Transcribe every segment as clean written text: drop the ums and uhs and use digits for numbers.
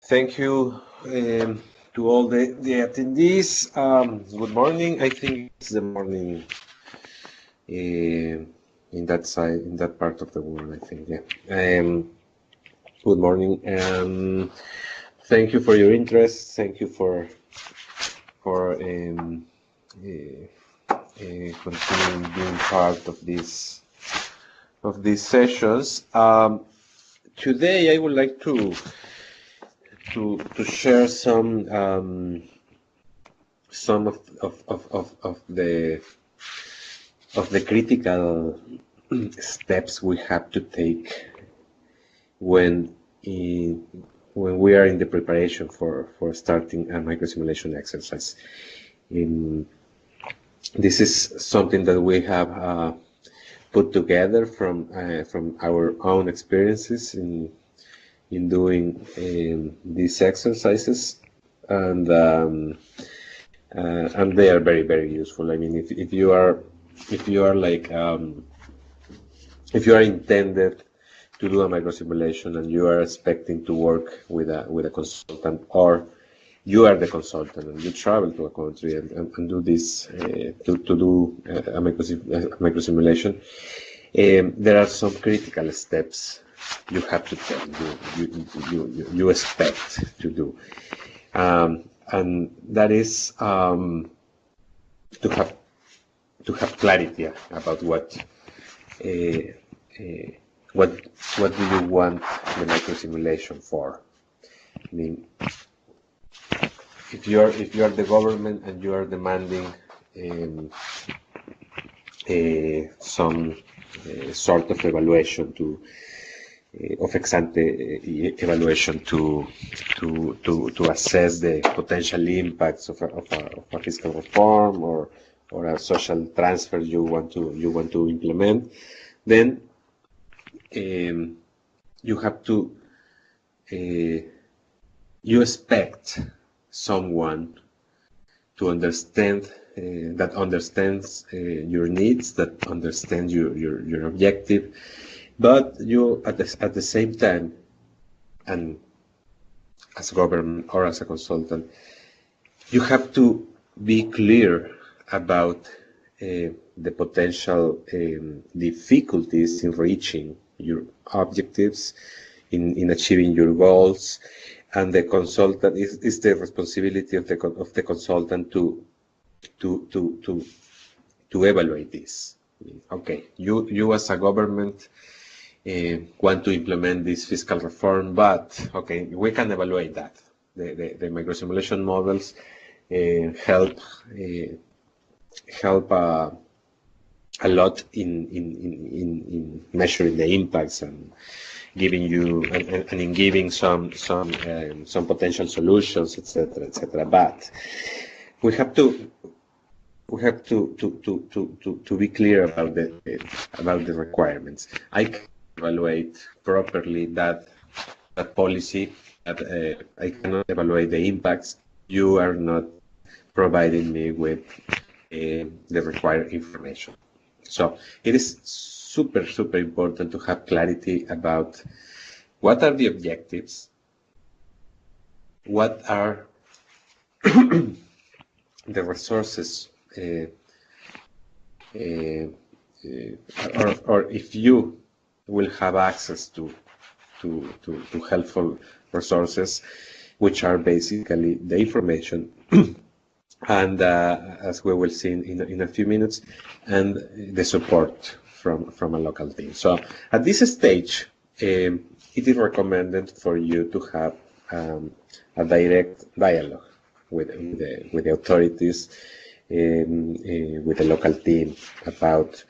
Thank you to all the attendees. Good morning. I think it's the morning in that side, in that part of the world, I think, yeah. Good morning. Thank you for your interest. Thank you for continuing being part of these sessions. Today, I would like to share some of the critical steps we have to take when we are in the preparation for starting a microsimulation exercise. This is something that we have put together from our own experiences in doing these exercises, and they are very useful. I mean, if you are like if you are intended to do a microsimulation and you are expecting to work with a consultant, or you are the consultant and you travel to a country and do this to do a microsimulation, there are some critical steps you have to take, you expect to do, and that is to have clarity about what do you want the microsimulation for. I mean, if you are the government and you are demanding some sort of evaluation of ex-ante evaluation to assess the potential impacts of a fiscal reform or a social transfer you want to implement, then you have to you expect someone to understand that understands your needs, that understands your objective, but you at the same time, and as a government or as a consultant, you have to be clear about the potential difficulties in reaching your objectives, in achieving your goals, and the consultant is the responsibility of the consultant to evaluate this. Okay, you as a government want to implement this fiscal reform, but okay, we can evaluate that. The microsimulation models help a lot in measuring the impacts and giving you and in giving some potential solutions, etc. But we have to be clear about the requirements. I can evaluate properly that policy, that I cannot evaluate the impacts. You are not providing me with the required information. So it is super important to have clarity about what are the objectives, what are the resources, or if you will have access to helpful resources, which are basically the information and as we will see in a few minutes, and the support from a local team. So at this stage, it is recommended for you to have a direct dialogue with the authorities, with the local team, about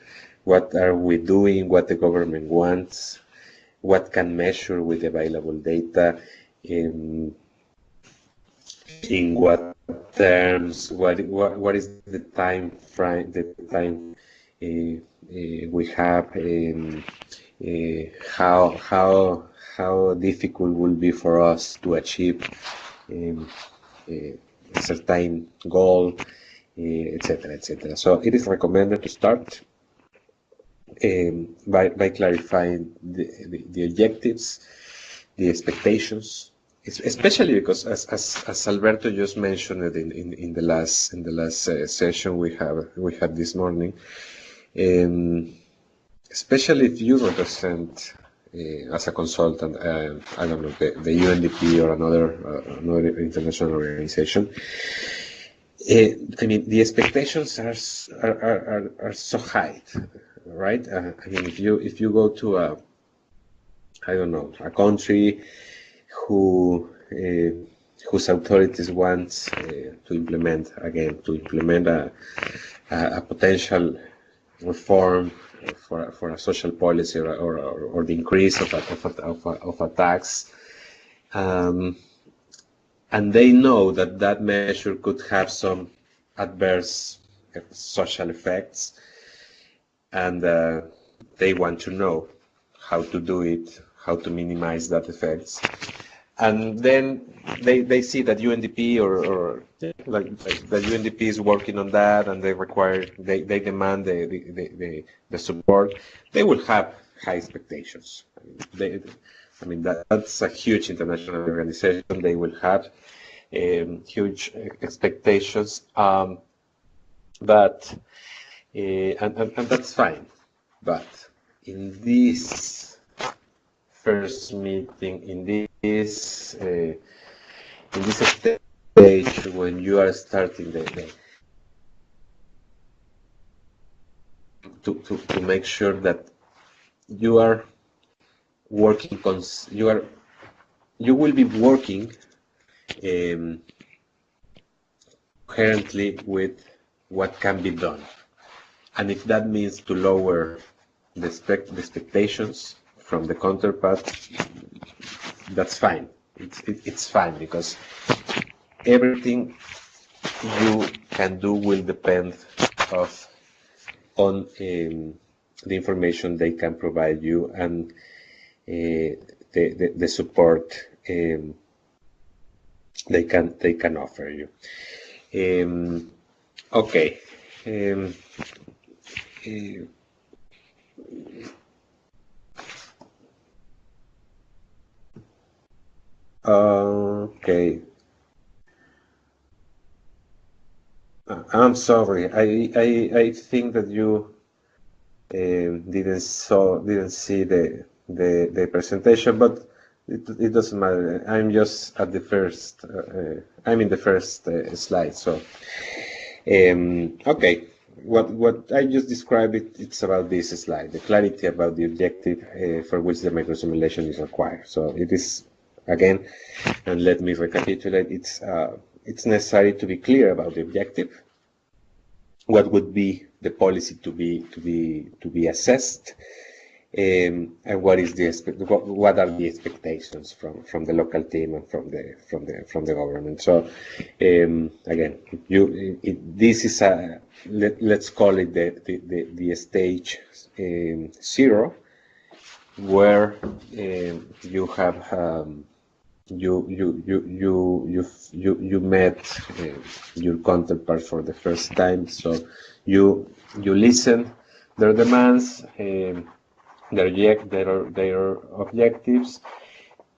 what are we doing, what the government wants, what can measure with available data, in what terms, what is the time frame, the time we have, how difficult will be for us to achieve a certain goal, etc. So it is recommended to start by clarifying the objectives, the expectations, especially because as Alberto just mentioned it in the last session we had this morning, especially if you represent as a consultant, I don't know, the UNDP or another international organization. I mean, the expectations are so high, right? I mean, if you go to I don't know, a country whose authorities want to implement a potential reform for a social policy or the increase of a tax, and they know that measure could have some adverse social effects, and they want to know how to do it, how to minimize that effects. And then they see that UNDP or like the UNDP is working on that, and they demand the support. They will have high expectations. That's a huge international organization. They will have huge expectations, but and that's fine. But in this first meeting, in this stage, when you are starting to make sure that you are working you will be working currently with what can be done, and if that means to lower the expectations from the counterpart, that's fine. It's fine, because everything you can do will depend on the information they can provide you and the support they can offer you. Okay. Okay. I'm sorry. I think that you didn't see the presentation, but it doesn't matter. I'm just at the first. I'm in the first slide. So okay. What I just described, it's about this slide, the clarity about the objective for which the microsimulation is required. So it is, again, and let me recapitulate, it's necessary to be clear about the objective, what would be the policy to be assessed, and what are the expectations from the local team and from the government. So again, this is let's call it the stage 0, where you have you met your counterpart for the first time. So you listen their demands, their objectives.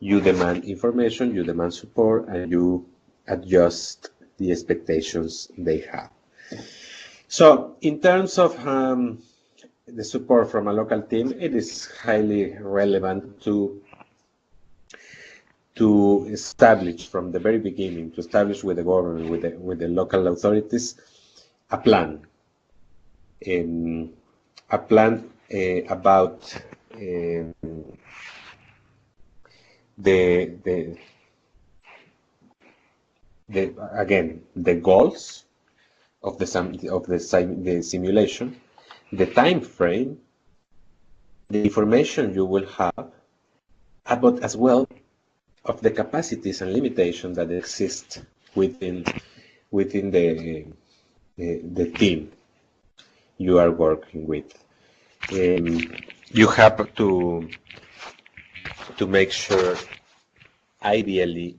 You demand information, you demand support, and you adjust the expectations they have. So in terms of the support from a local team, it is highly relevant to establish from the very beginning, to establish with the government, with the local authorities, a plan about again, the goals of the simulation, the time frame, the information you will have, but as well of the capacities and limitations that exist within the team you are working with. You have to make sure, ideally,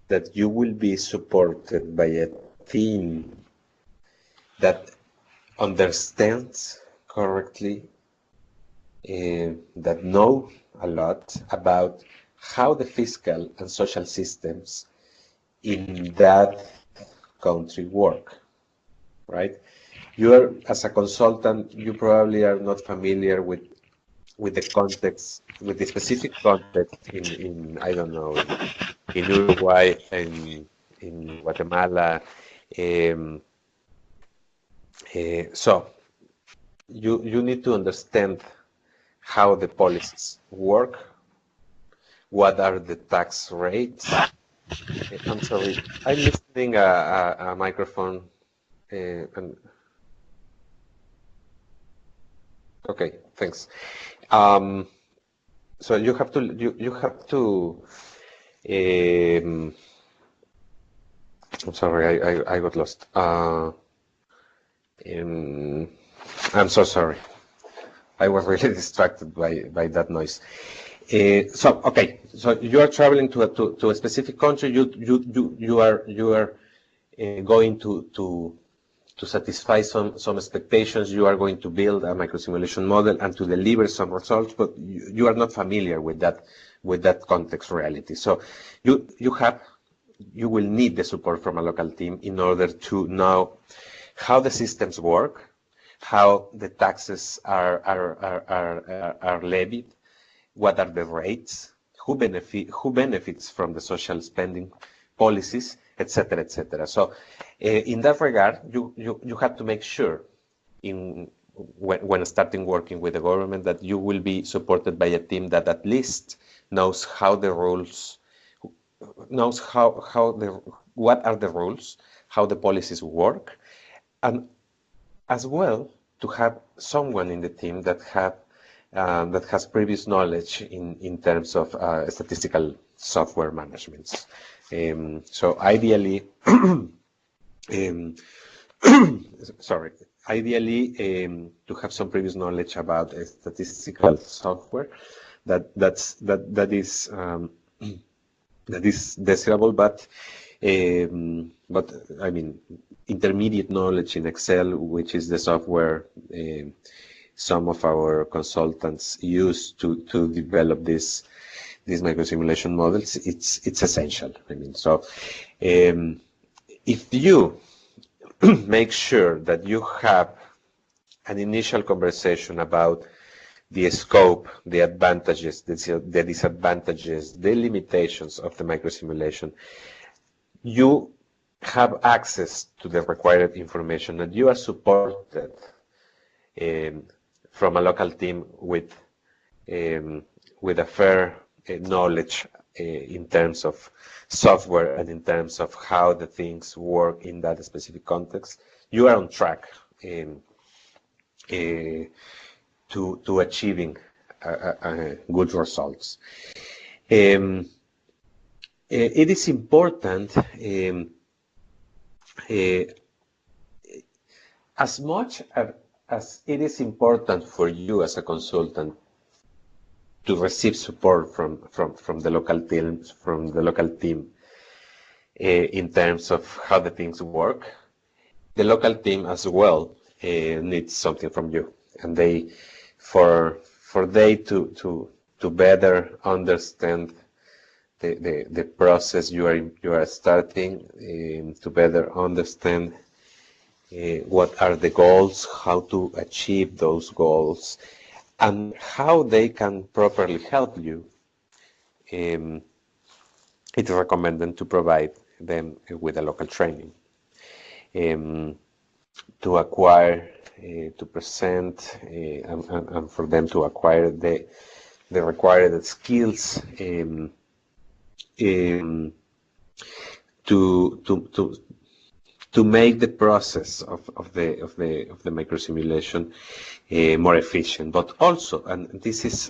that you will be supported by a team that understands correctly, that know a lot about how the fiscal and social systems in that country work, right? You are, as a consultant, you probably are not familiar with the context, with the specific context in I don't know, in Uruguay, in Guatemala. Um, so you need to understand how the policies work, what are the tax rates. I'm sorry, I'm listening a microphone. And okay, thanks. So you have to. I'm sorry, I got lost. I'm so sorry. I was really distracted by that noise. So okay, so you are traveling to a specific country. You are going to satisfy some expectations. You are going to build a microsimulation model and to deliver some results, but you are not familiar with that context reality. So you will need the support from a local team in order to know how the systems work, how the taxes are levied, what are the rates, who benefits from the social spending policies, etc., etc. So, in that regard, you have to make sure, when starting working with the government, that you will be supported by a team that at least knows how the rules, knows what are the rules, how the policies work, and as well to have someone in the team that has previous knowledge in terms of statistical software management. So ideally, ideally to have some previous knowledge about statistical software that is desirable, but I mean, intermediate knowledge in Excel, which is the software some of our consultants use to develop these microsimulation models, it's essential. I mean, so if you make sure that you have an initial conversation about the scope, the advantages, the disadvantages, the limitations of the microsimulation, you have access to the required information, and you are supported from a local team with a fair knowledge in terms of software and in terms of how the things work in that specific context, you are on track to achieving good results. It is important, as much as it is important for you as a consultant to receive support from the local team, in terms of how the things work, the local team as well needs something from you, and for they to better understand the process you are starting, to better understand what are the goals, how to achieve those goals, and how they can properly help you. It's recommended to provide them with a local training, to acquire, to present, and for them to acquire the required skills, to make the process of the microsimulation more efficient, but also, and this is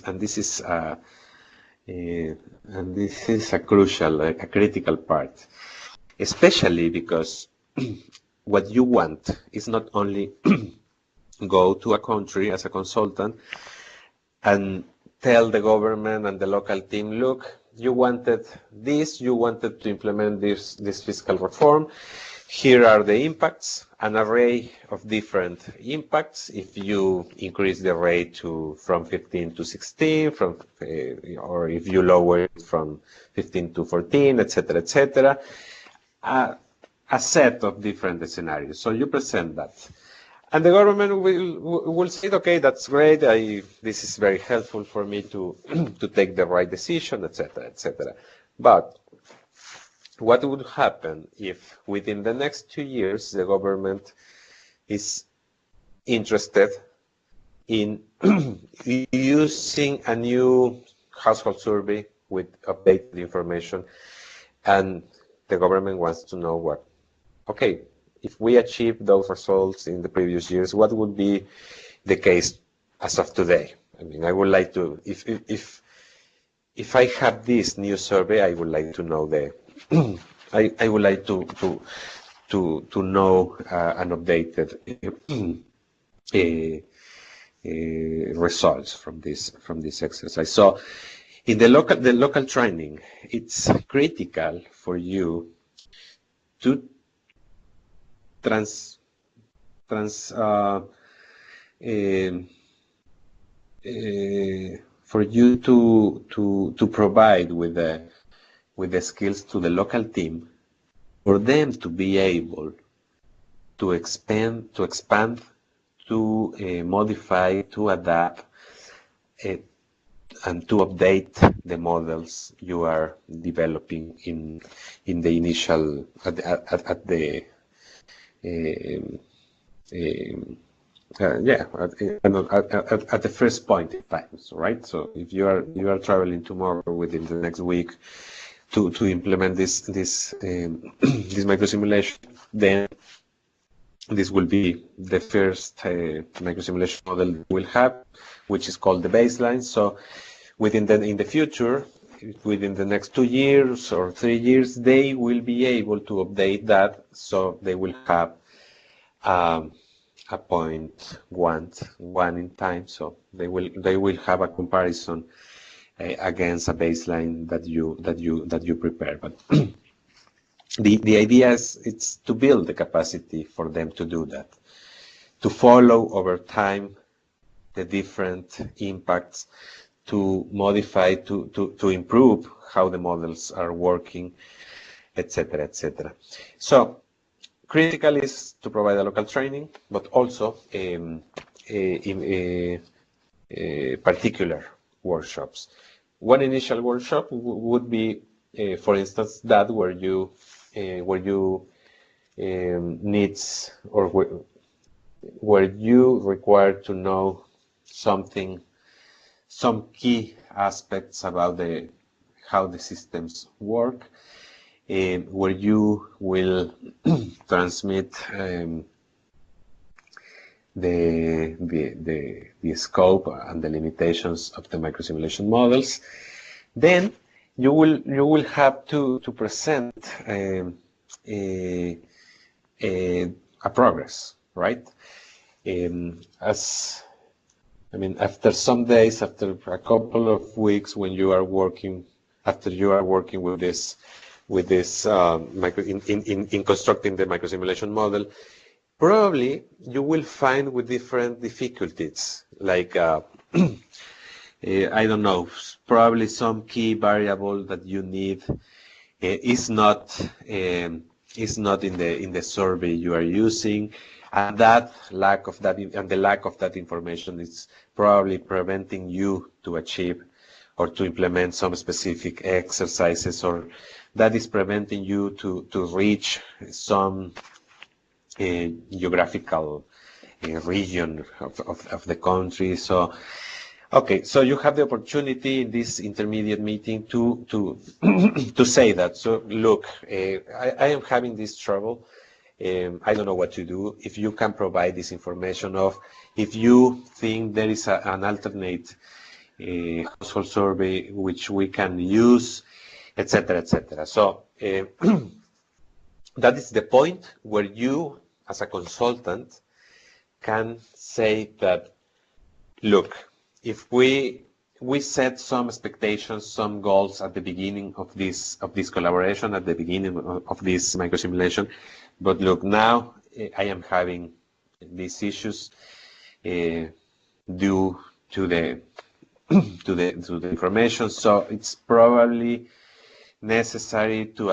a crucial, a critical part, especially because what you want is not only go to a country as a consultant and tell the government and the local team, look, you wanted this, you wanted to implement this fiscal reform, Here are the impacts, an array of different impacts. If you increase the rate from 15 to 16, or if you lower it from 15 to 14, etc., etc., a set of different scenarios. So you present that. And the government will say, okay, that's great. This is very helpful for me to to take the right decision, etc., etc. But what would happen if within the next 2 years the government is interested in using a new household survey with updated information, and the government wants to know what, okay, if we achieve those results in the previous years, what would be the case as of today? I mean, I would like to, if I have this new survey, I would like to know the, I would like to know an updated results from this exercise. So, in the local training, it's critical for you to for you to provide with the skills to the local team, for them to be able to expand, to modify, to adapt, and to update the models you are developing in the initial at the at the first point in time, right? So if you are traveling tomorrow within the next week to implement this microsimulation, then this will be the first microsimulation model we'll have, which is called the baseline. So in the future, within the next 2 years or 3 years, they will be able to update that, so they will have a point one in time. So they will have a comparison against a baseline that you prepare. But the idea is it's to build the capacity for them to do that, to follow over time the different impacts, to modify, to improve how the models are working, etc., etc. So critical is to provide a local training, but also particular workshops. One initial workshop would be, for instance, that where you needs, or where you require to know something, some key aspects about how the systems work, where you will transmit the scope and the limitations of the microsimulation models. Then you will have to present a progress, right? After some days, after a couple of weeks, when you are working, after you are working with this in constructing the microsimulation model, probably you will find with different difficulties, like I don't know, probably some key variable that you need is not in the survey you are using, and the lack of that information is probably preventing you to achieve or to implement some specific exercises, or that is preventing you to reach some geographical region of the country. So, okay, so you have the opportunity in this intermediate meeting to to say that. So, look, I am having this trouble. I don't know what to do. If you can provide this information of, if you think there is an alternate household survey which we can use, etc., etc. So that is the point where you, as a consultant, can say that, look, if we we set some expectations, some goals at the beginning of this collaboration, at the beginning of this microsimulation. But look, now I am having these issues due to the to the information. So it's probably necessary to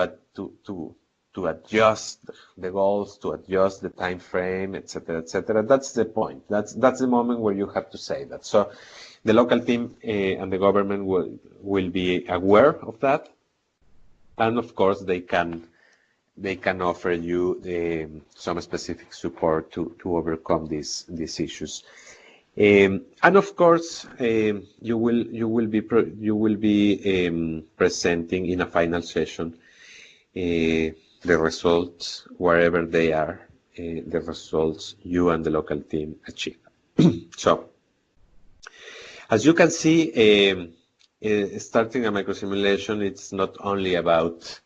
adjust the goals, to adjust the time frame, etc., etc. That's the point. That's the moment where you have to say that. So the local team and the government will be aware of that, and of course they can offer you some specific support to overcome these issues. And of course, you will be presenting in a final session the results, wherever they are, the results you and the local team achieve. So, as you can see, starting a microsimulation, it's not only about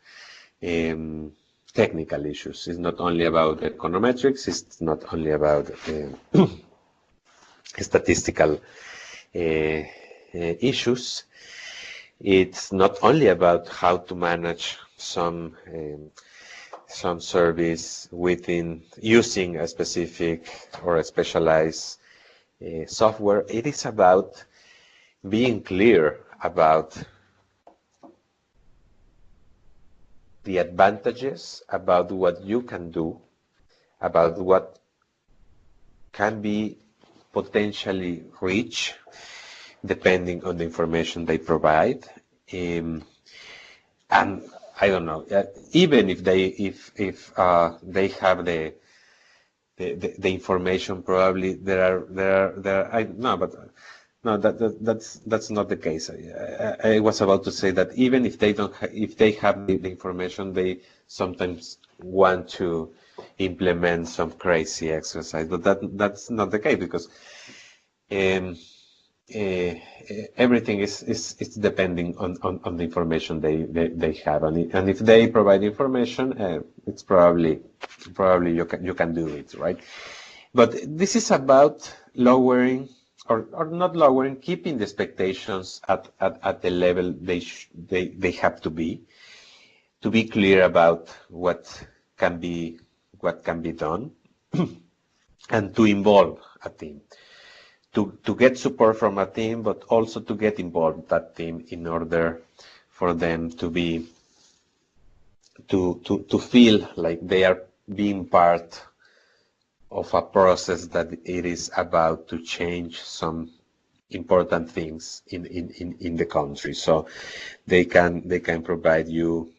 technical issues. It's not only about econometrics. It's not only about statistical issues. It's not only about how to manage some service within using a specific or a specialized software. It is about being clear about the advantages, about what you can do, about what can be potentially reached depending on the information they provide. And I don't know, even if they have the information, probably that's not the case. I was about to say that even if they don't, if they have the information, they sometimes want to implement some crazy exercise, but that's not the case, because everything is depending on the information they have, and if they provide information, it's probably you can do it, right? But this is about lowering or not lowering, keeping the expectations at the level they have to be clear about what can be done, and to involve a team, to get support from a team, but also to get involved that team in order for them to feel like they are being part of a process that it is about to change some important things in the country. So they can provide you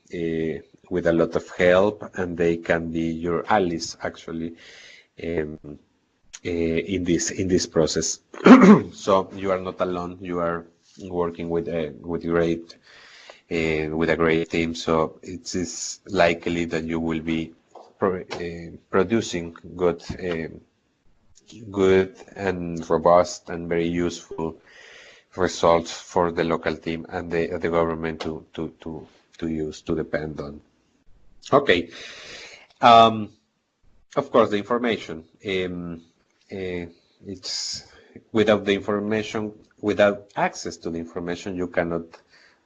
with a lot of help, and they can be your allies actually in this process. So you are not alone. You are working with a great team. So it is likely that you will be producing good and robust and very useful results for the local team and the government to use, to depend on. Okay. Of course, the information. It's without the information, without access to the information, you cannot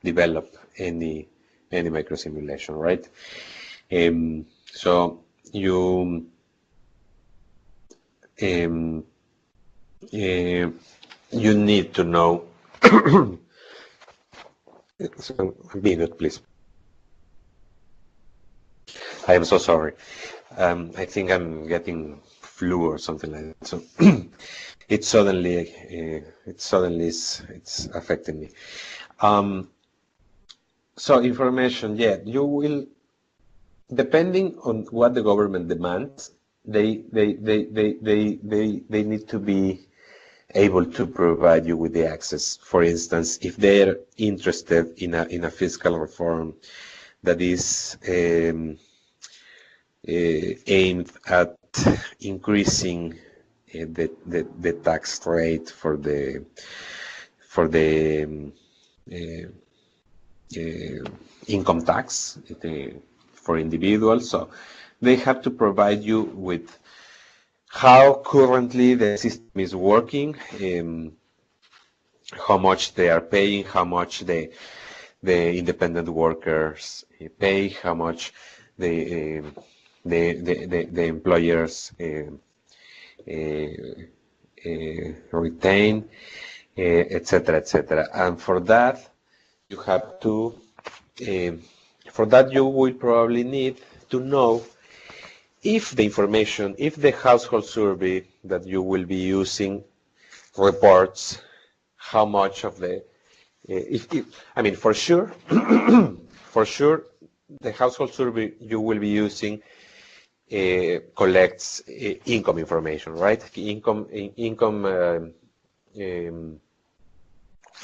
develop any microsimulation, right? So you need to know. So, minute, please. I am so sorry. I think I'm getting flu or something like that. So it suddenly it's affecting me. So information, yeah, you will, depending on what the government demands, they need to be able to provide you with the access. For instance, if they're interested in a fiscal reform that is aimed at increasing the tax rate for the income tax for individuals, so they have to provide you with how currently the system is working, how much they are paying, how much the independent workers pay, how much the employers retain, etc., etc. And for that, you have to, for that you will probably need to know if the information, if the household survey that you will be using reports how much of the, I mean, for sure, for sure, the household survey you will be using collects income information, right? Income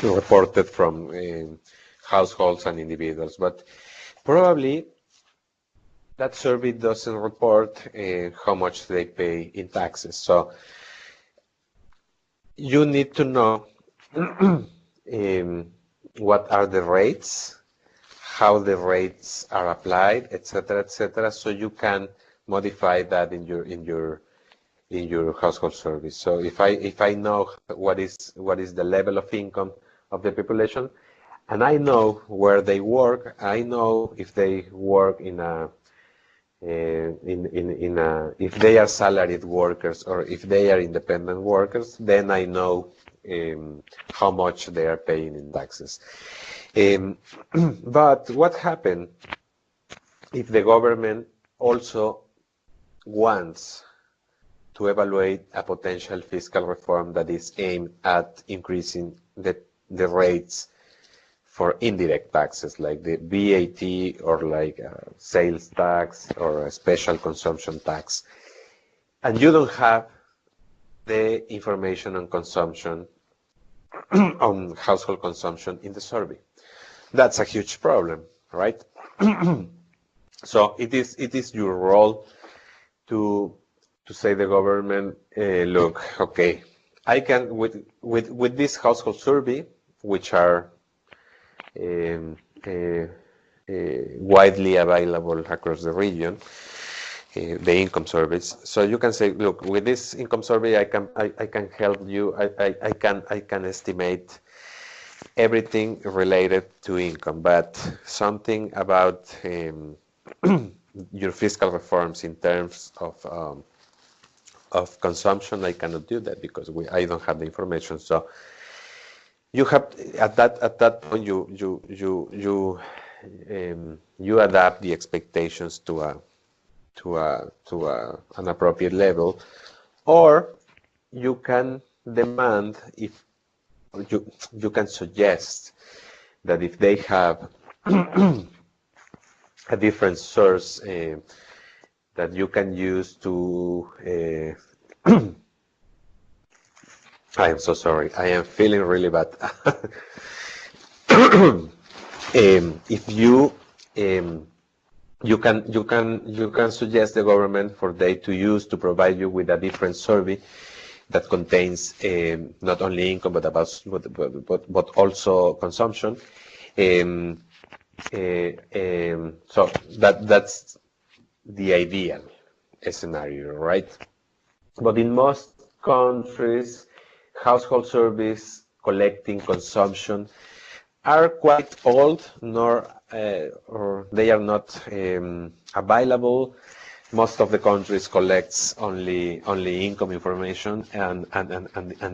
reported from households and individuals, but probably that survey doesn't report how much they pay in taxes. So you need to know what are the rates, how the rates are applied, etc., so you can modify that in your household survey. So if I know what is the level of income of the population, and I know where they work, I know if they work in a if they are salaried workers or if they are independent workers, then I know how much they are paying in taxes. But what happens if the government also wants to evaluate a potential fiscal reform that is aimed at increasing the rates for indirect taxes like the VAT or like sales tax or a special consumption tax, and you don't have the information on consumption, on household consumption in the survey? That's a huge problem, right? So it is your role to say the government, look, okay, I can with this household survey, which are widely available across the region, the income surveys. So you can say, look, with this income survey, I can help you. I can estimate everything related to income, but something about your fiscal reforms in terms of consumption, I cannot do that because I don't have the information. So you have at that point you adapt the expectations to an appropriate level, or you can demand, if you can suggest that if they have a different source that you can use to I am so sorry. I am feeling really bad. If you you can suggest the government for they to use to provide you with a different survey that contains not only income but also consumption. So that's the ideal scenario, right? But in most countries, household surveys collecting consumption are quite old, or they are not available. Most of the countries collects only income information, and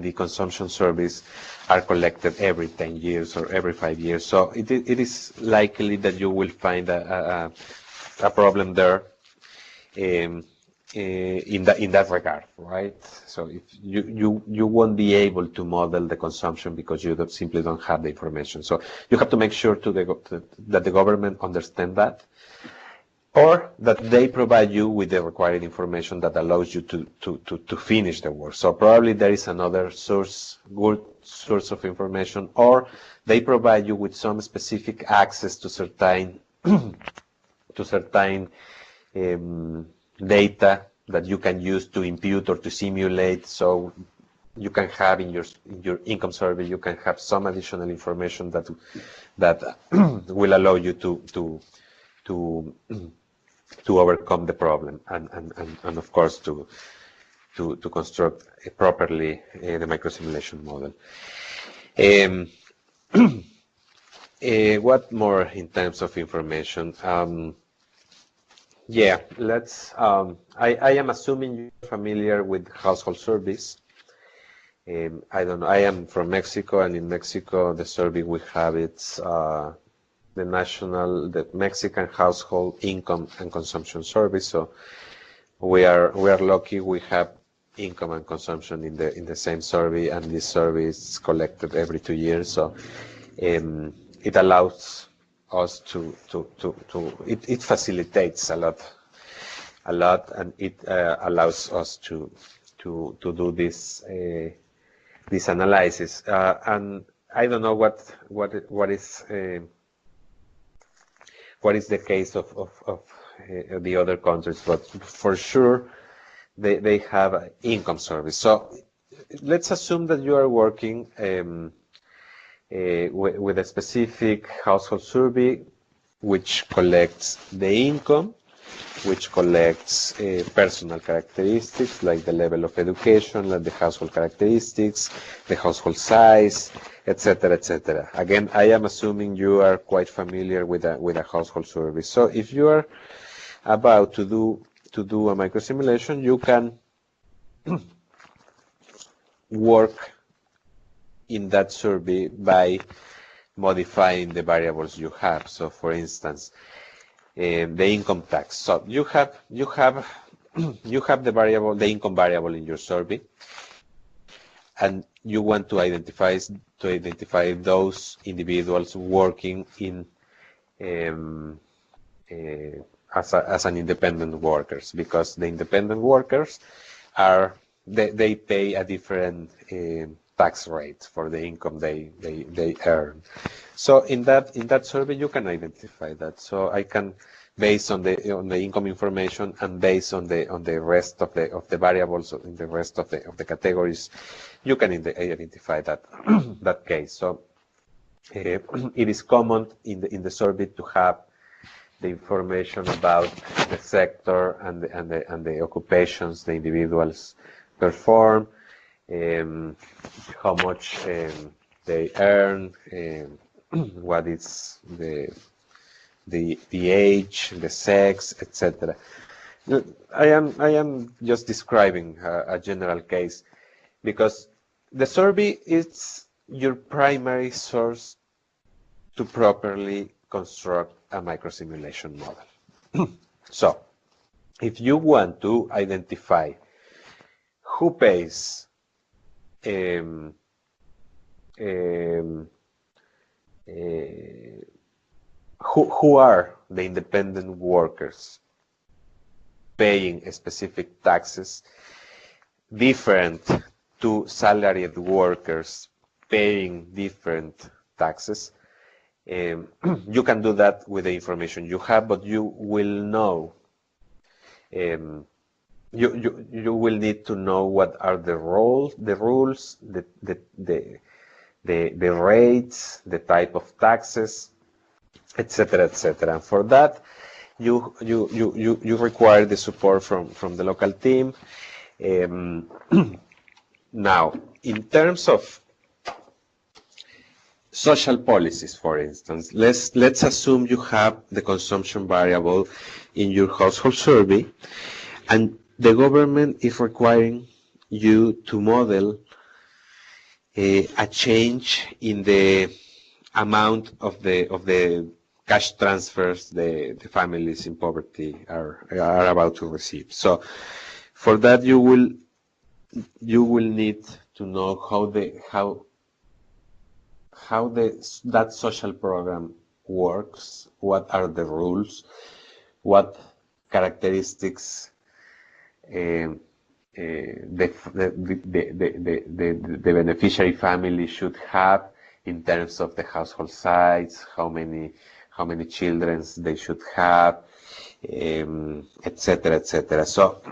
the consumption surveys are collected every 10 years or every 5 years. So it is likely that you will find a problem there. In that regard, right? So if you won't be able to model the consumption because you simply don't have the information. So you have to make sure that the government understand that, or that they provide you with the required information that allows you to finish the work. So probably there is another good source of information, or they provide you with some specific access to certain data that you can use to impute or to simulate. So you can have in your income survey, you can have some additional information that will allow you to overcome the problem and of course to construct properly the microsimulation model. Um, what more in terms of information? Yeah, let's. I am assuming you're familiar with household surveys. I don't know. I am from Mexico, and in Mexico, the survey we have it's the Mexican Household Income and Consumption Survey. So we are lucky we have income and consumption in the same survey, and this survey is collected every 2 years. So it allows us it facilitates a lot, and it allows us to do this analysis. And I don't know what is the case of the other countries, but for sure they have income surveys. So let's assume that you are working with a specific household survey which collects the income, which collects personal characteristics like the level of education, like the household characteristics, the household size, etc., etc. Again, I am assuming you are quite familiar with a household survey. So if you are about to do a microsimulation, you can work in that survey by modifying the variables you have. So, for instance, the income tax. So you have the income variable in your survey, and you want to identify those individuals working in as an independent workers, because the independent workers they pay a different tax rate for the income they earn. So in that survey you can identify that. So I can, based on the income information and based on the rest of the variables in the rest of the categories, you can identify that that case. So it is common in the survey to have the information about the sector and the occupations the individuals perform, how much they earn, what is the age, the sex, etc. I am just describing a general case, because the survey is your primary source to properly construct a microsimulation model. So, if you want to identify who pays who are the independent workers paying specific taxes different to salaried workers paying different taxes, you can do that with the information you have, but you will know you will need to know what are the rules, the rates, the type of taxes, etc., etc. And for that, you require the support from the local team. Now, in terms of social policies, for instance, let's assume you have the consumption variable in your household survey, and the government is requiring you to model a change in the amount of the cash transfers the families in poverty are about to receive. So for that you will need to know how that social program works, what are the rules, what characteristics the beneficiary family should have in terms of the household size, how many children they should have, etc., etc. So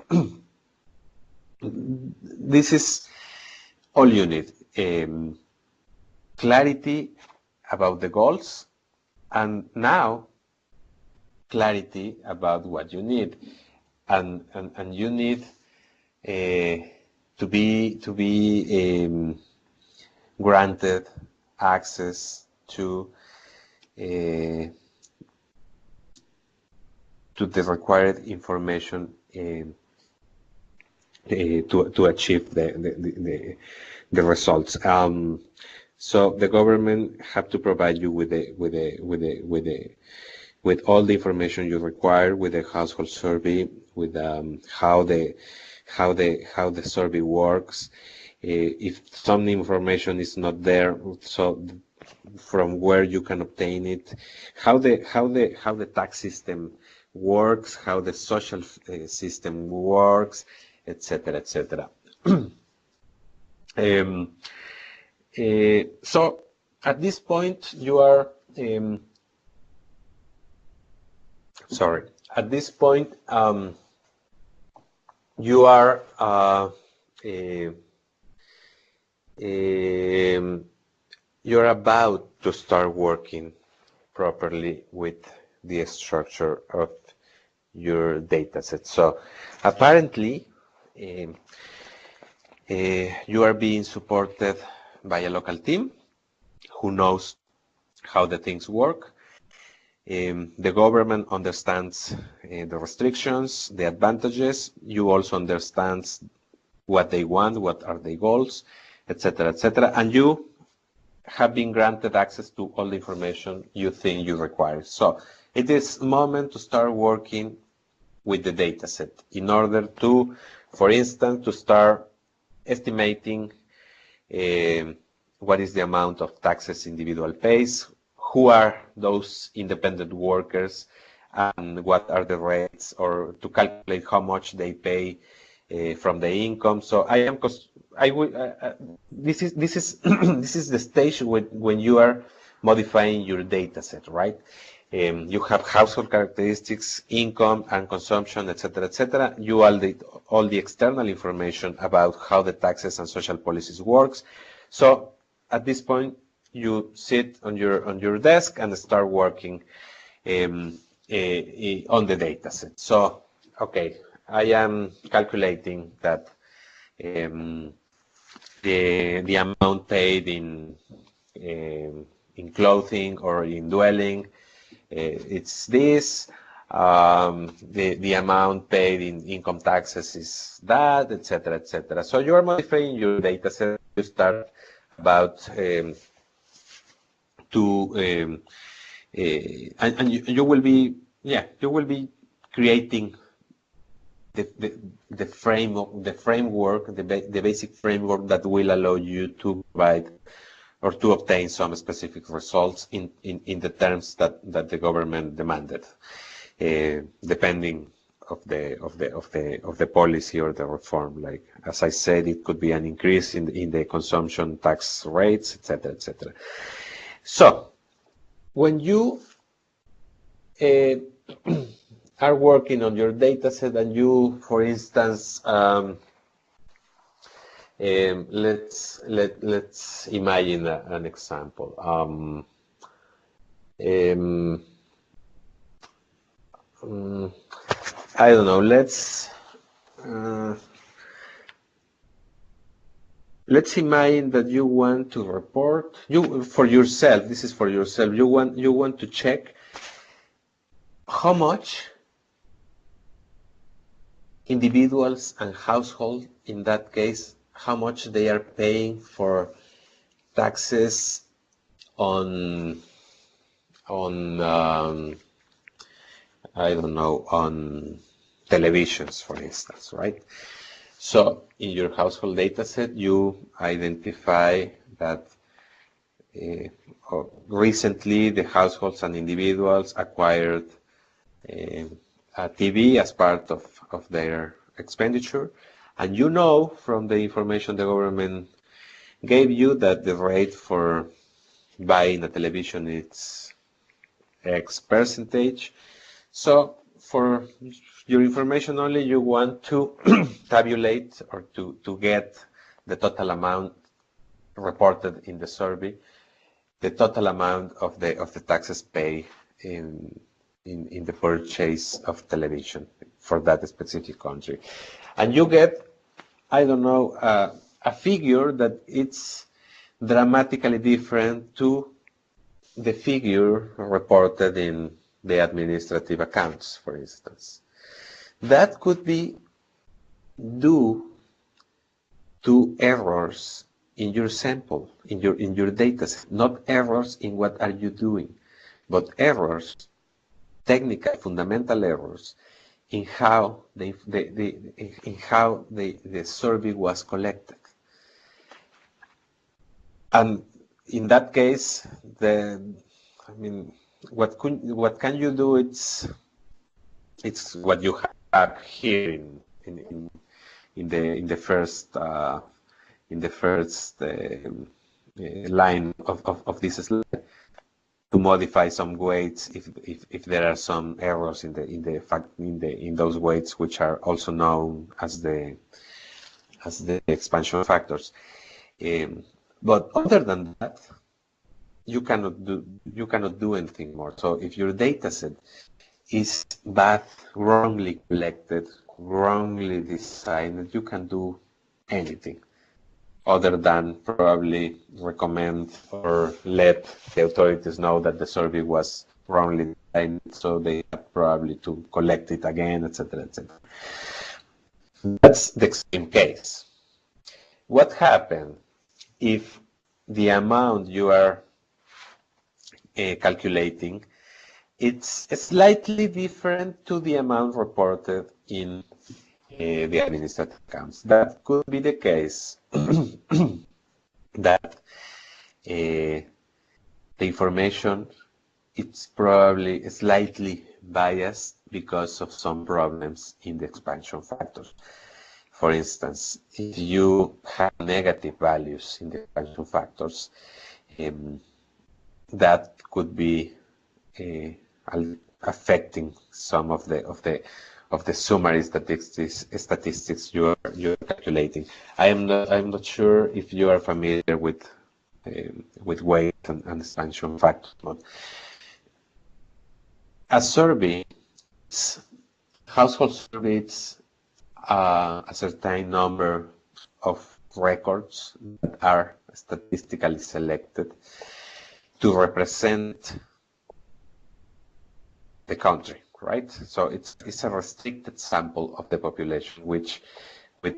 this is all you need: clarity about the goals, and now clarity about what you need, and you need to be granted access to the required information to achieve the results. So the government have to provide you with all the information you require, with the household survey, with how the survey works. If some information is not there, so from where you can obtain it, how the tax system works, how the social system works, etc., etc. So at this point you are at this point you are you're about to start working properly with the structure of your data set. So apparently you are being supported by a local team who knows how the things work. The government understands the restrictions, the advantages. You also understand what they want, what are their goals, etc., etc. And you have been granted access to all the information you think you require. So it is moment to start working with the data set in order to, for instance, to start estimating what is the amount of taxes individual pays, who are those independent workers, and what are the rates, or to calculate how much they pay from the income. So this is this is the stage when you are modifying your data set, right? You have household characteristics, income and consumption, etc., etc. You all the external information about how the taxes and social policies works. So at this point, you sit on your desk and start working on the data set. So, okay, I am calculating that the amount paid in clothing or in dwelling, it's this. The amount paid in income taxes is that, etc., etc. So you are modifying your data set. You start about and you will be creating the framework, the basic framework that will allow you to provide or to obtain some specific results in the terms that the government demanded, depending of the policy or the reform. Like as I said, it could be an increase in the consumption tax rates, etc., etc. So when you are working on your data set and you, for instance, let's imagine an example. I don't know. Let's imagine that you want to report for yourself. This is for yourself. You want to check how much individuals and households, in that case, how much they are paying for taxes on I don't know, on televisions, for instance, right? So in your household data set, you identify that recently the households and individuals acquired a TV as part of their expenditure, and you know from the information the government gave you that the rate for buying a television is X percentage. So for your information only, you want to tabulate or to get the total amount reported in the survey, the total amount of the taxes paid in the purchase of television for that specific country. And you get, I don't know, a figure that it's dramatically different to the figure reported in the administrative accounts, for instance. That could be due to errors in your sample, in your data set, not errors in what are you doing, but errors, technical, fundamental errors in how the survey was collected. And in that case, what can you do? It's what you have here in the first line of this slide, to modify some weights if there are some errors in those weights, which are also known as the expansion factors. But other than that, you cannot do anything more. So if your data set is bad, wrongly collected, wrongly designed, you can do anything other than probably recommend or let the authorities know that the survey was wrongly designed, so they have probably to collect it again, etc., etc. That's the extreme case. What happens if the amount you are calculating, it's slightly different to the amount reported in the administrative accounts? That could be the case that the information, it's probably slightly biased because of some problems in the expansion factors. For instance, if you have negative values in the expansion factors, that could be affecting some of the summary statistics you're calculating. I'm not sure if you are familiar with weight and expansion factors. But a survey, household surveys, a certain number of records that are statistically selected to represent the country, right? So it's a restricted sample of the population, which with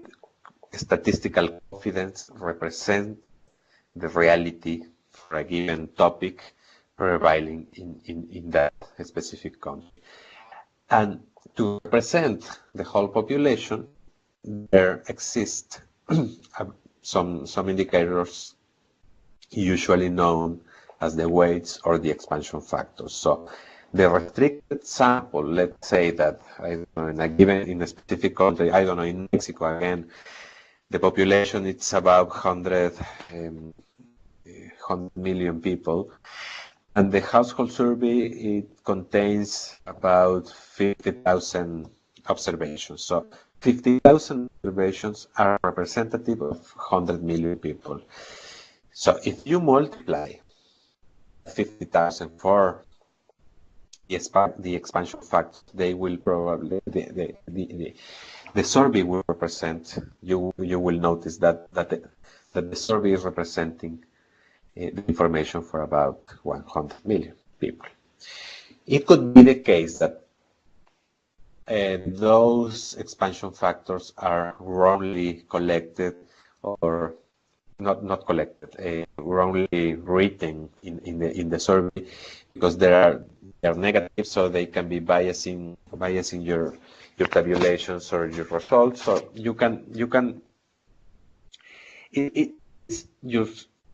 statistical confidence represent the reality for a given topic prevailing in that specific country. And to represent the whole population, there exist some indicators usually known as the weights or the expansion factors. So the restricted sample, let's say that in a specific country, I don't know, in Mexico again, the population it's about 100 million people, and the household survey, it contains about 50,000 observations. So 50,000 observations are representative of 100 million people. So if you multiply 50,000 for the expansion factor, they will probably the survey will represent. You will notice that the survey is representing the information for about 100 million people. It could be the case that those expansion factors are wrongly collected or not collected, wrongly written in the survey, because they are negative, so they can be biasing your tabulations or your results. So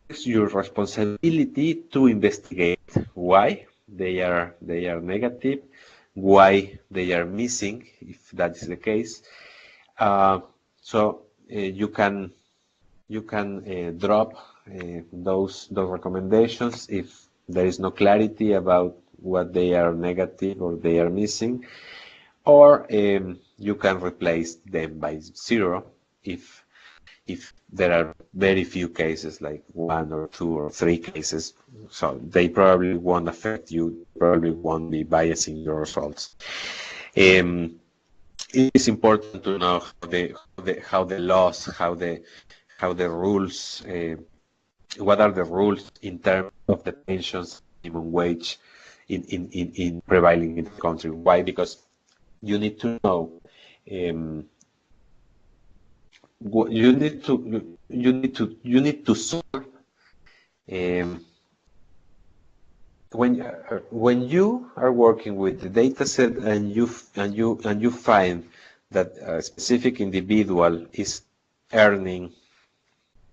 it's your responsibility to investigate why they are negative, why they are missing, if that is the case. So you can drop those recommendations if there is no clarity about what they are negative or they are missing, or you can replace them by 0 if there are very few cases, like 1 or 2 or 3 cases. So they probably won't affect you, probably won't be biasing your results. It is important to know how the laws, how the rules what are the rules in terms of the pensions, minimum wage in prevailing in the country. Why? Because you need to know, you need to solve, um, when you are working with the data set and you find that a specific individual is earning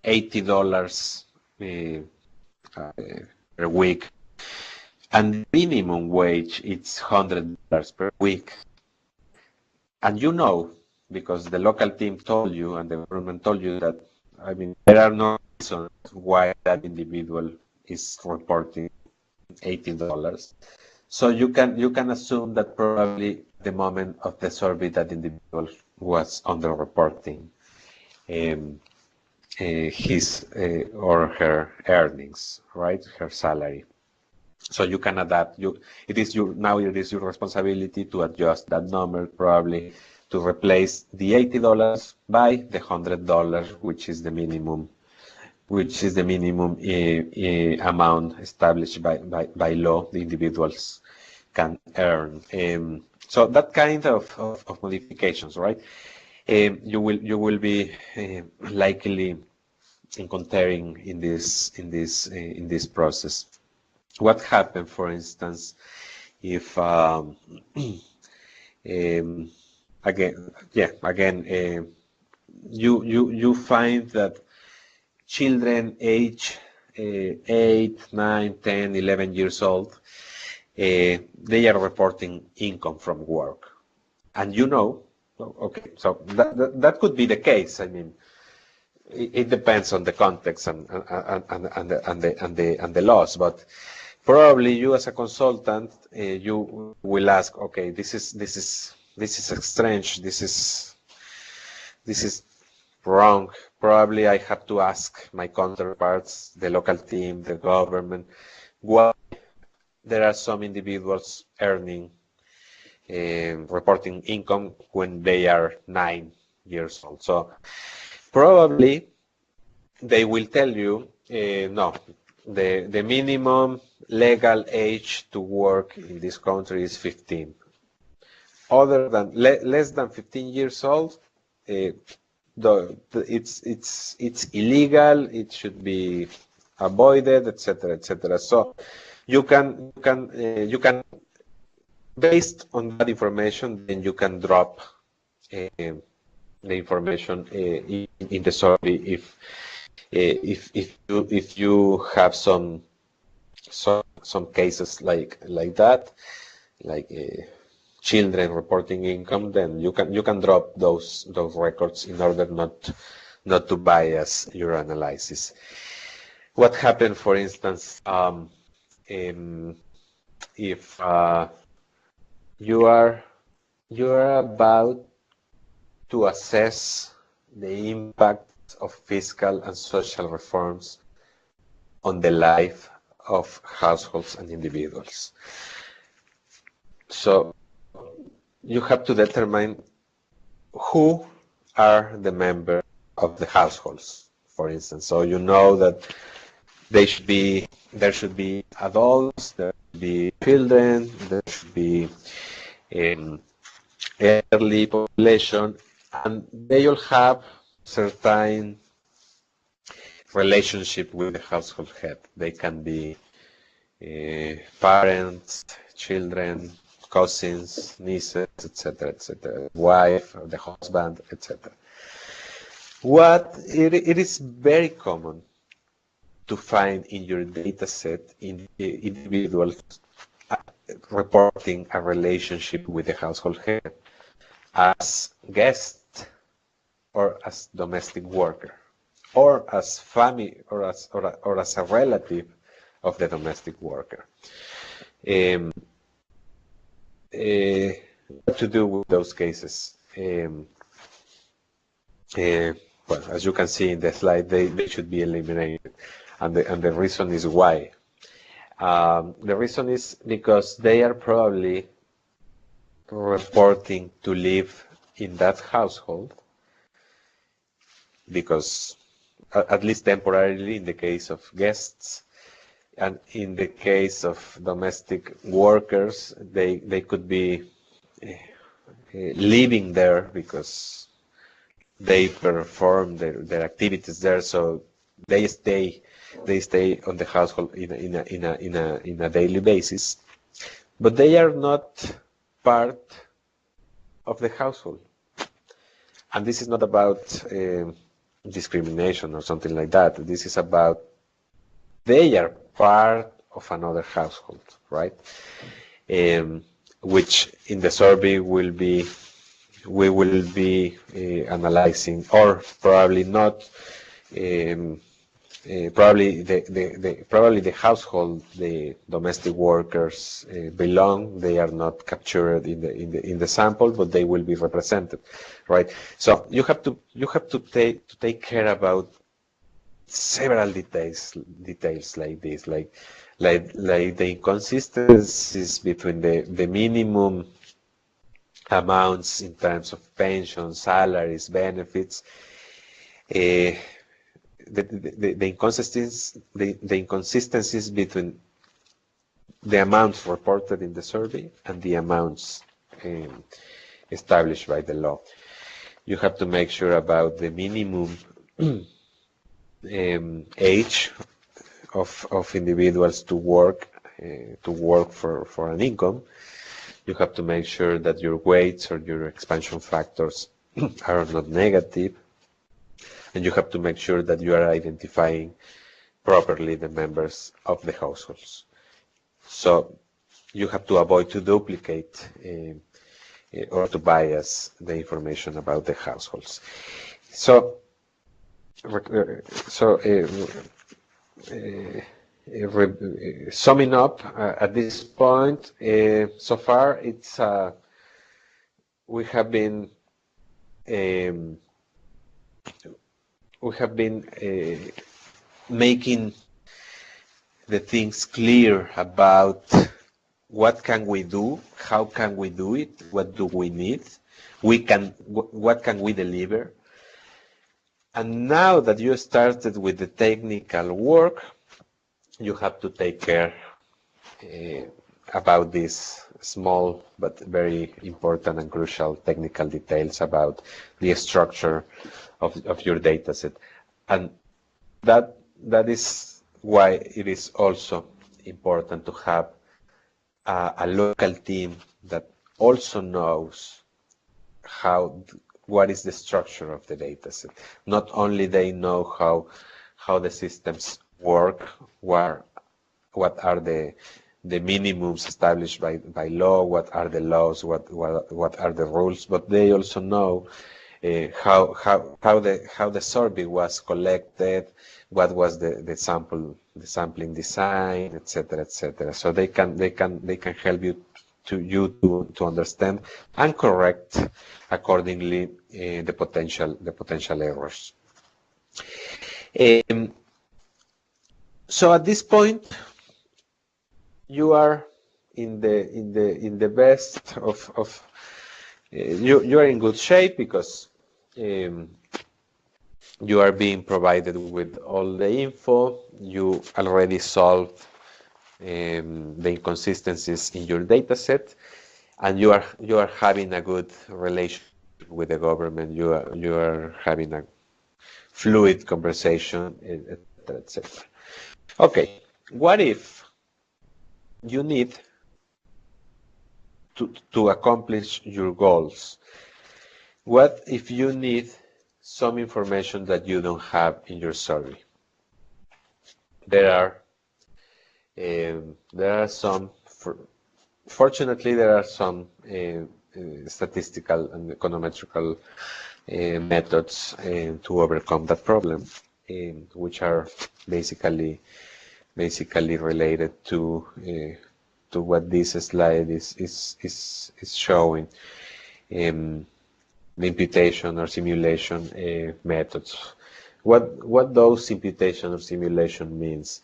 $80 per week, and the minimum wage is $100 per week, and you know, because the local team told you and the government told you that, I mean, there are no reasons why that individual is reporting $80. So you can assume that probably the moment of the survey that individual was underreporting um, his or her earnings, right? Her salary. So you can adapt. It is your responsibility to adjust that number probably to replace the $80 by the $100, which is the minimum amount established by law the individuals can earn. So that kind of modifications, right? You will be likely encountering in this process. What happened, for instance, if you find that children age 8, 9, 10, 11 years old, they are reporting income from work. And okay, so that could be the case. I mean, it depends on the context and the laws, but probably you as a consultant, you will ask, okay, this is strange. This is wrong. Probably I have to ask my counterparts, the local team, the government, why there are some individuals earning, reporting income when they are 9 years old. So probably they will tell you, no, the minimum legal age to work in this country is 15. Other than less than 15 years old, it's illegal. It should be avoided, etc., etc. So you can based on that information, then you can drop the information in the survey if you have some cases like that, like children reporting income, then you can drop those records in order not to bias your analysis. What happened, for instance, if you are about to assess the impact of fiscal and social reforms on the life of households and individuals. So you have to determine who are the members of the households, for instance. So you know that there should be adults, there should be children, there should be elderly population, and they all have certain relationship with the household head. They can be parents, children, cousins, nieces, etc., etc., wife, the husband, etc. It is very common to find in your data set individuals reporting a relationship with the household head as guest or as domestic worker, or as family, or as a relative of the domestic worker. What to do with those cases? Well, as you can see in the slide, they should be eliminated, and the reason is why. The reason is because they are probably reporting to live in that household because at least temporarily in the case of guests. And in the case of domestic workers, they could be living there because they perform their activities there, so they stay on the household in a daily basis, but they are not part of the household. And this is not about discrimination or something like that. This is about they are part of another household, right? Which in the survey we will be analyzing, or probably not. Probably the household the domestic workers belong. They are not captured in the sample, but they will be represented, right? So you have to take care about several details like this, like the inconsistencies between the minimum amounts in terms of pensions, salaries, benefits, the inconsistencies between the amounts reported in the survey and the amounts established by the law. You have to make sure about the minimum age of individuals to work for an income. You have to make sure that your weights or your expansion factors are not negative, and you have to make sure that you are identifying properly the members of the households. So you have to avoid to duplicate or to bias the information about the households. So summing up at this point, so far it's we have been making the things clear about what can we do, how can we do it, what do we need, what can we deliver. And now that you started with the technical work, you have to take care about these small but very important and crucial technical details about the structure of your data set. And that is why it is also important to have a local team that also knows what is the structure of the data set. Not only they know how the systems work, what are the minimums established by law, what are the laws, what are the rules, but they also know how the survey was collected, what was the sampling design, etc., etc. So they can help you to understand and correct accordingly the potential errors. So at this point, you are in the best of you are in good shape, because you are being provided with all the info. You already solved the inconsistencies in your data set, and you are having a good relation with the government. You are having a fluid conversation, etc., etc. Okay, what if you need to accomplish your goals? What if you need some information that you don't have in your survey? There are some, fortunately, there are some statistical and econometrical methods to overcome that problem, which are basically related to what this slide is showing, the imputation or simulation methods. What those imputation or simulation means?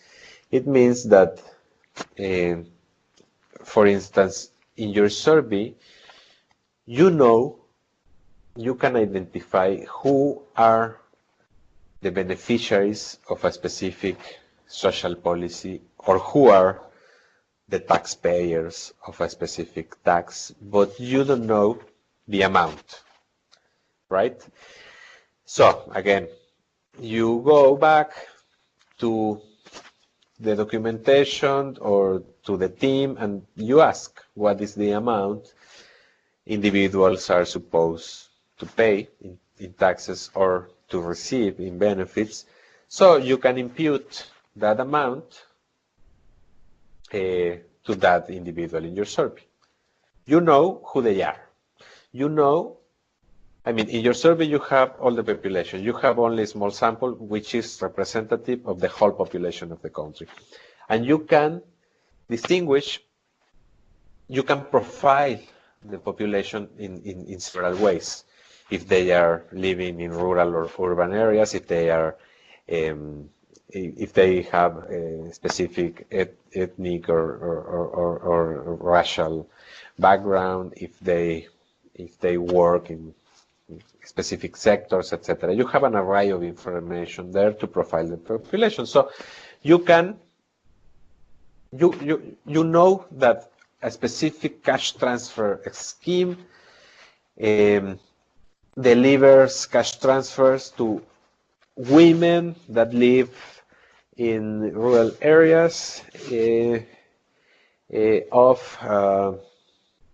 It means that, for instance, in your survey, you can identify who are the beneficiaries of a specific social policy, or who are the taxpayers of a specific tax, but you don't know the amount, right? So again, you go back to the documentation or to the team and you ask what is the amount individuals are supposed to pay in taxes or to receive in benefits, so you can impute that amount to that individual in your survey. You know who they are. You know, I mean, in your survey you have all the population. You have only a small sample which is representative of the whole population of the country. And you can distinguish, you can profile the population in several ways. If they are living in rural or urban areas, if they are if they have a specific ethnic or racial background, if they work in specific sectors, etc. You have an array of information there to profile the population. So you can you know that a specific cash transfer scheme delivers cash transfers to women that live in rural areas of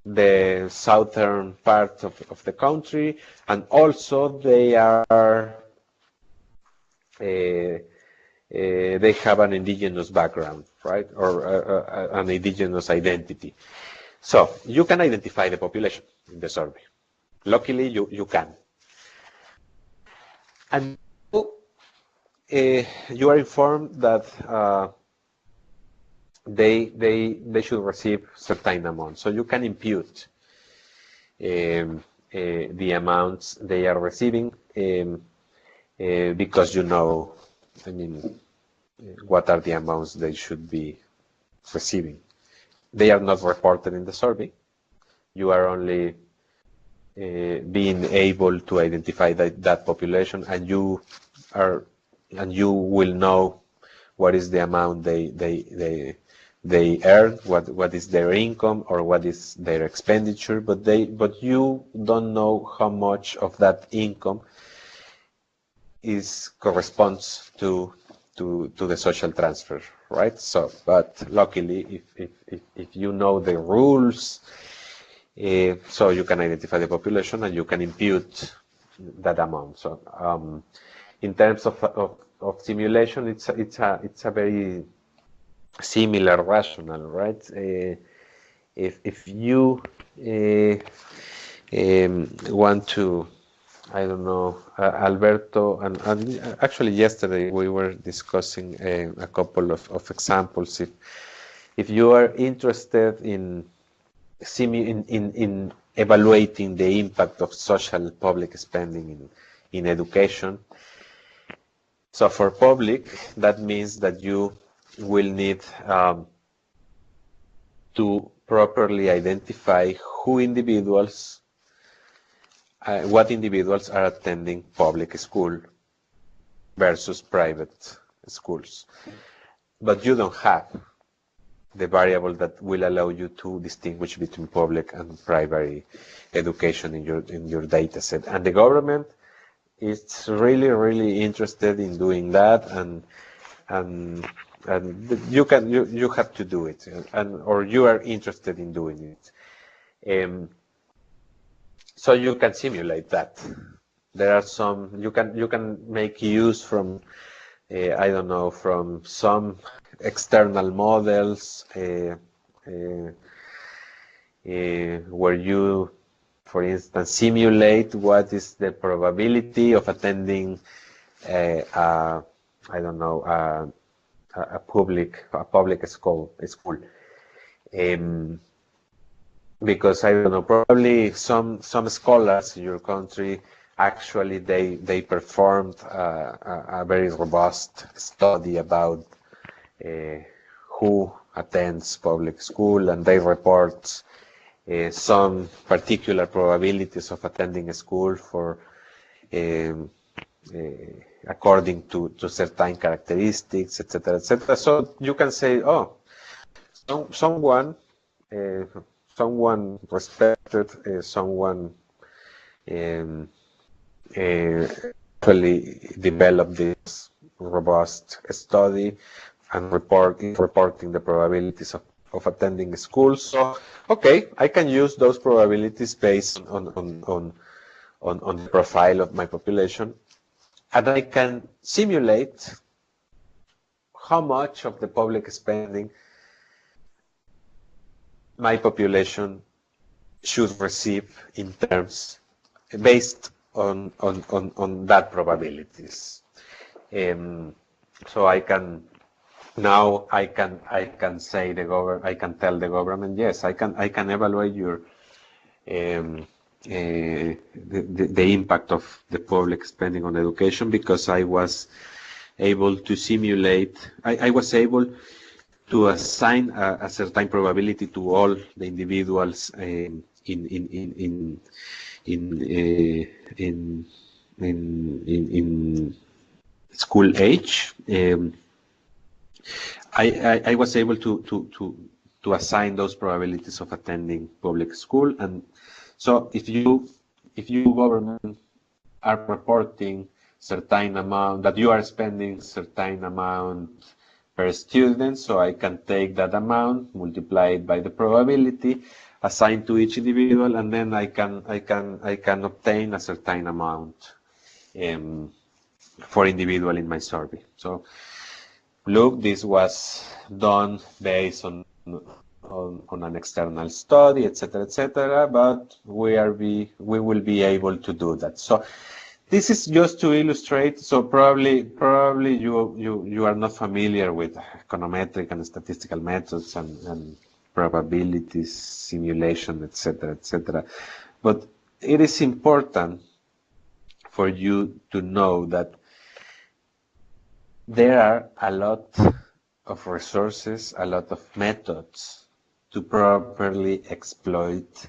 the southern part of the country, and also they are they have an indigenous background, right, or an indigenous identity. So you can identify the population in the survey. Luckily, you can. And you are informed that they should receive certain amounts. So you can impute the amounts they are receiving because you know, I mean, what are the amounts they should be receiving. They are not reported in the survey. You are only being able to identify that population, and you will know what is the amount they earn, what is their income or what is their expenditure, but you don't know how much of that income corresponds to the social transfer, right? So, but luckily, if you know the rules, so you can identify the population and you can impute that amount. So, in terms of simulation, it's a very similar rationale, right? If you want to, I don't know, Alberto, and actually yesterday we were discussing a couple of examples. If you are interested in evaluating the impact of social public spending in education, so for public, that means that you will need to properly identify what individuals are attending public school versus private schools. But you don't have the variable that will allow you to distinguish between public and private education in your data set. And the government is really interested in doing that, and you have to do it, or you are interested in doing it. So you can simulate that. There are some you can make use from I don't know, from some external models where you, for instance, simulate what is the probability of attending I don't know, a public school. Because I don't know, probably some scholars in your country actually they performed a very robust study about who attends public school, and they report some particular probabilities of attending a school for according to certain characteristics, etc., etc. So you can say, oh, someone, uh, someone respected, someone um, actually developed this robust study and reporting the probabilities of attending school. So, okay, I can use those probabilities based on the profile of my population, and I can simulate how much of the public spending my population should receive in terms based on that probabilities. So I can now I can say I can tell the government, yes, I can evaluate your the impact of the public spending on education, because I was able to simulate, I was able to assign a certain probability to all the individuals in school age. I was able to assign those probabilities of attending public school, and so if you government are reporting certain amount that you are spending certain amount per student, so I can take that amount, multiply it by the probability, assign to each individual, and then I can obtain a certain amount for individual in my survey. So look, this was done based on an external study, etc., but we will be able to do that. So this is just to illustrate. So probably you are not familiar with econometric and statistical methods and probabilities, simulation, etc. But it is important for you to know that there are a lot of resources, a lot of methods to properly exploit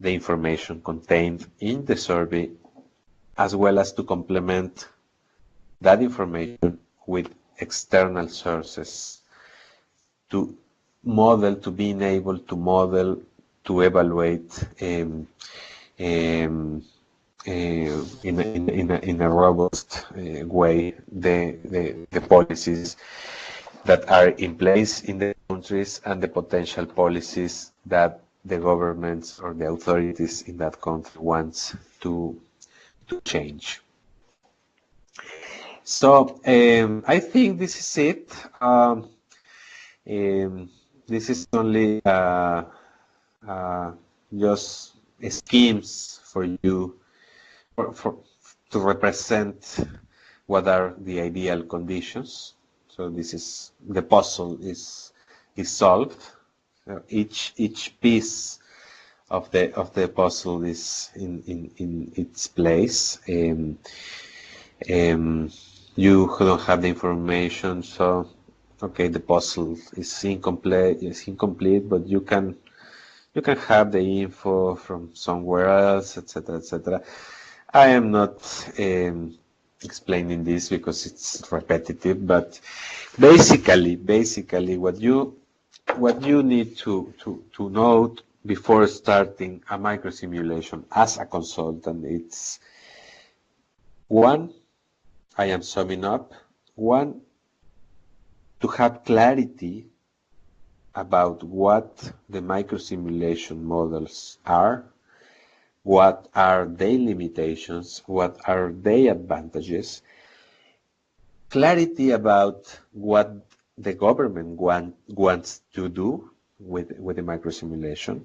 the information contained in the survey, as well as to complement that information with external sources to model, to being able to model, to evaluate in a robust way the policies that are in place in the countries and the potential policies that the governments or the authorities in that country wants to change. So I think this is it. This is only just schemes for you to represent what are the ideal conditions. So this is the puzzle is solved. Each piece of the puzzle is in its place. You don't have the information, so okay, the puzzle is incomplete, but you can have the info from somewhere else, etc. I am not explaining this because it's repetitive, but basically what you need to know before starting a microsimulation as a consultant, it's one, I am summing up, one, to have clarity about what the microsimulation models are, what are their limitations, what are their advantages, clarity about what the government wants to do with the microsimulation,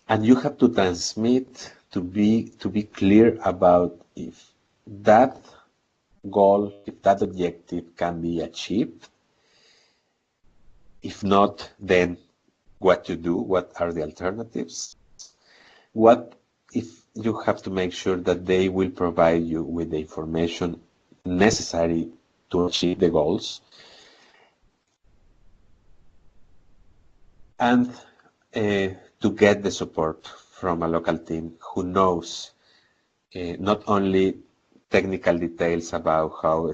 and you have to transmit to be clear about if that goal, if that objective can be achieved. If not, then what to do, what are the alternatives? What if you have to make sure that they will provide you with the information necessary to achieve the goals? And to get the support from a local team who knows not only technical details about how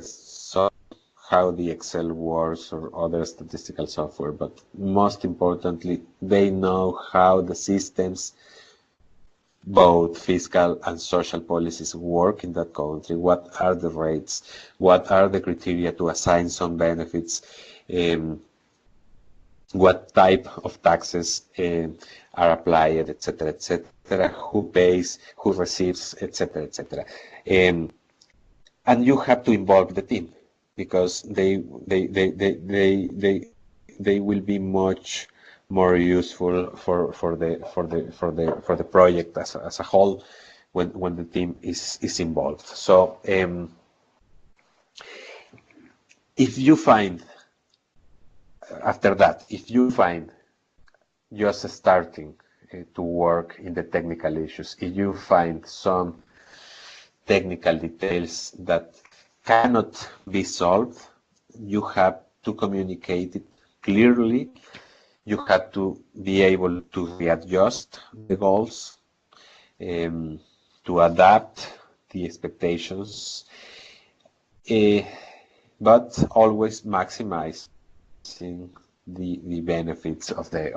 the Excel works or other statistical software, but most importantly, they know how the systems, both fiscal and social policies, work in that country. What are the rates? What are the criteria to assign some benefits? What type of taxes are applied, etc., who pays, who receives, etc. And you have to involve the team, because they will be much more useful for the project as a whole when the team is involved. So if you find after that, if you find just starting to work in the technical issues, if you find some technical details that cannot be solved, you have to communicate it clearly. You have to be able to readjust the goals, to adapt the expectations, but always maximize the benefits of the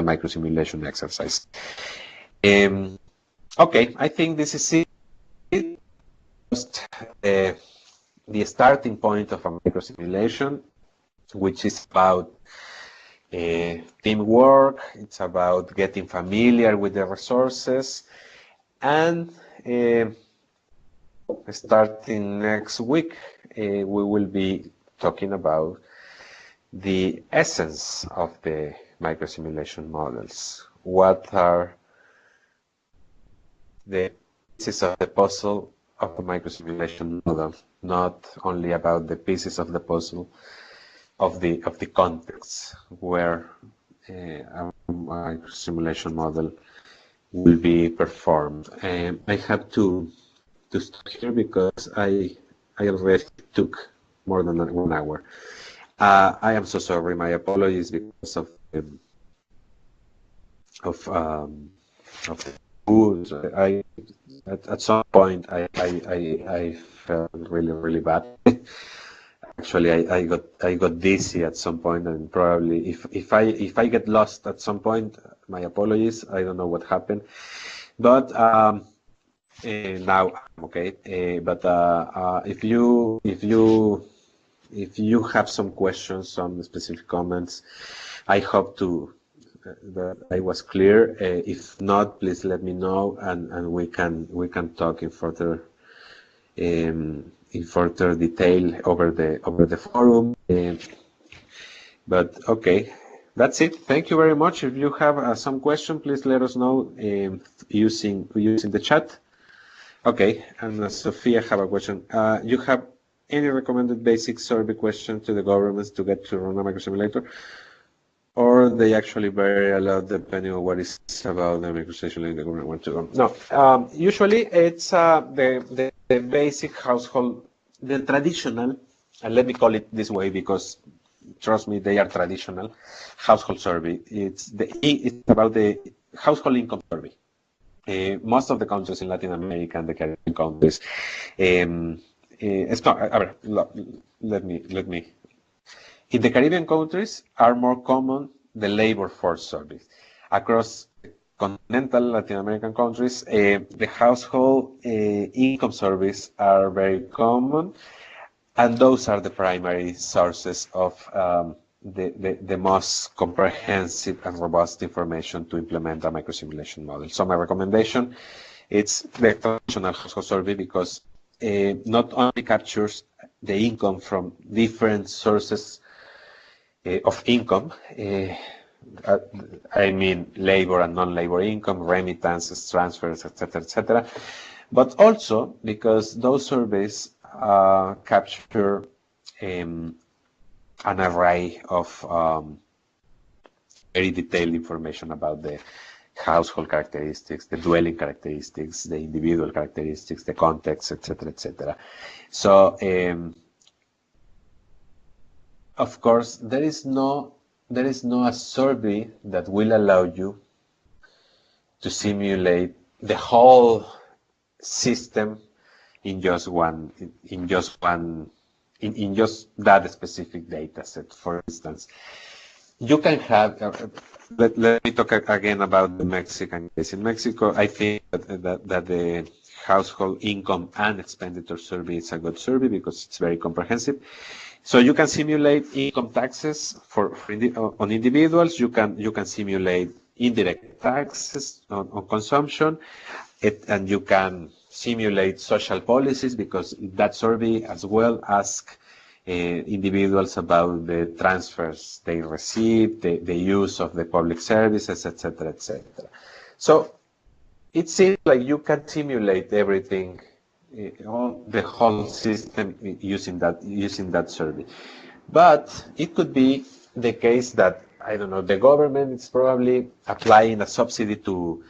microsimulation exercise. Okay, I think this is it. Just the starting point of a microsimulation, which is about teamwork. It's about getting familiar with the resources, and starting next week, we will be talking about the essence of the microsimulation models. What are the pieces of the puzzle of a microsimulation model? Not only about the pieces of the puzzle of the context where a microsimulation model will be performed. I have to stop here because I already took more than 1 hour. I am so sorry. My apologies because of the food. At some point I felt really bad. Actually, I got dizzy at some point, and probably if I get lost at some point, my apologies. I don't know what happened, but now I'm okay. But if you have some questions, some specific comments, I hope that I was clear. If not, please let me know, and we can talk in further detail over the forum. But okay, that's it. Thank you very much. If you have some question, please let us know using the chat. Okay, and Sophia have a question. You have any recommended basic survey question to the governments to get to run a microsimulator, or they actually vary a lot depending on what is about the microsimulation the government wants to run? No, usually it's the basic household, the traditional, and let me call it this way because trust me, they are traditional household survey. It's about the household income survey. Most of the countries in Latin America and the Caribbean countries, it's not. Let me. In the Caribbean countries are more common the labor force surveys. Across continental Latin American countries, the household income surveys are very common, and those are the primary sources of the most comprehensive and robust information to implement a microsimulation model. So my recommendation is the traditional household survey because not only captures the income from different sources of income, I mean labor and non-labor income, remittances, transfers, etc., but also because those surveys capture an array of very detailed information about the household characteristics, the dwelling characteristics, the individual characteristics, the context, etc. So, of course, there is no a survey that will allow you to simulate the whole system in just one in just that specific data set. For instance, you can have let me talk again about the Mexican case. In Mexico, I think that the household income and expenditure survey is a good survey because it's very comprehensive. So you can simulate income taxes on individuals. You can simulate indirect taxes on consumption, and you can simulate social policies because that survey as well asks individuals about the transfers they receive, the use of the public services, etc., etc. So it seems like you can simulate everything, the whole system using that survey. But it could be the case that, I don't know, the government is probably applying a subsidy to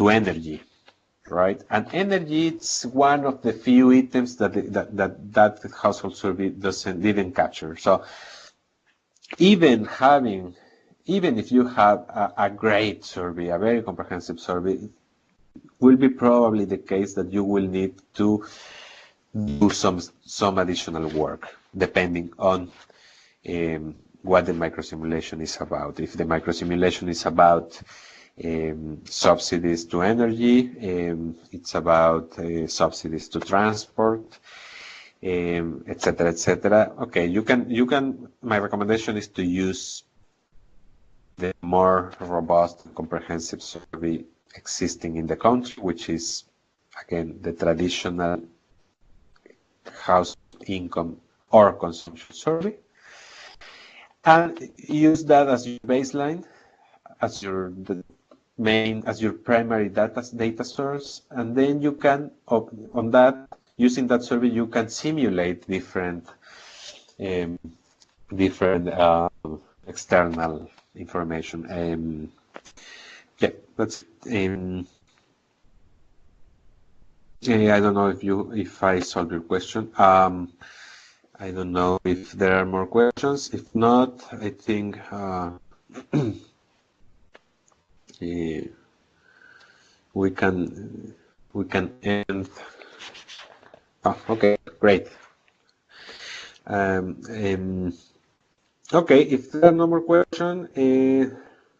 energy, right? And energy, it's one of the few items that household survey didn't capture. So even if you have a great survey, a very comprehensive survey, it will be probably the case that you will need to do some additional work depending on what the microsimulation is about. If the microsimulation is about subsidies to energy, it's about subsidies to transport, etc., etc. Okay, you can. My recommendation is to use the more robust and comprehensive survey existing in the country, which is again the traditional house income or consumption survey, and use that as your baseline, as your primary data source, and then you can on that, using that survey, you can simulate different external information. Yeah, that's I don't know if I solved your question. I don't know if there are more questions. If not, I think we can end. Oh, okay, great. Okay, if there are no more questions,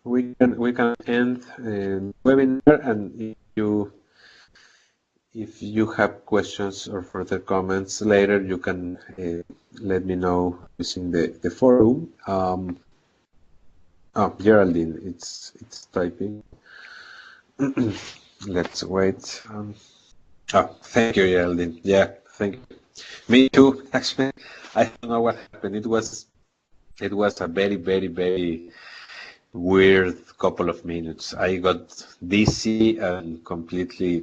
we can end the webinar, and if you have questions or further comments later, you can let me know using the forum. Oh, Geraldine, it's typing. Let's wait. Oh, thank you, Geraldine. Yeah, thank you. Me too, actually. I don't know what happened. It was a very, very, very weird couple of minutes. I got dizzy and completely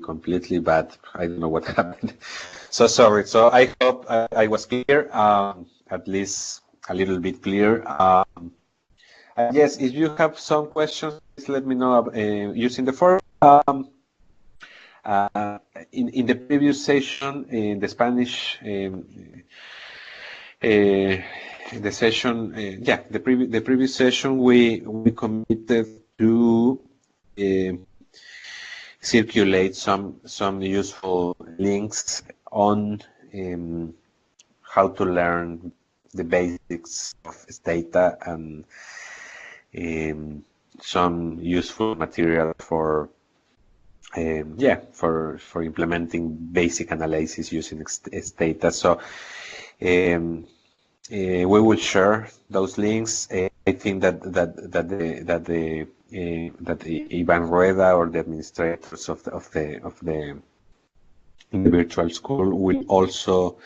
bad. I don't know what happened. So sorry. So I hope I was clear, at least a little bit clear. Yes, if you have some questions, please let me know using the forum. In the previous session, in the Spanish, the session, the previous session, we committed to circulate some useful links on how to learn the basics of data, and some useful material for implementing basic analysis using data. So we will share those links. I think that Ivan Rueda, or the administrators of the virtual school, will also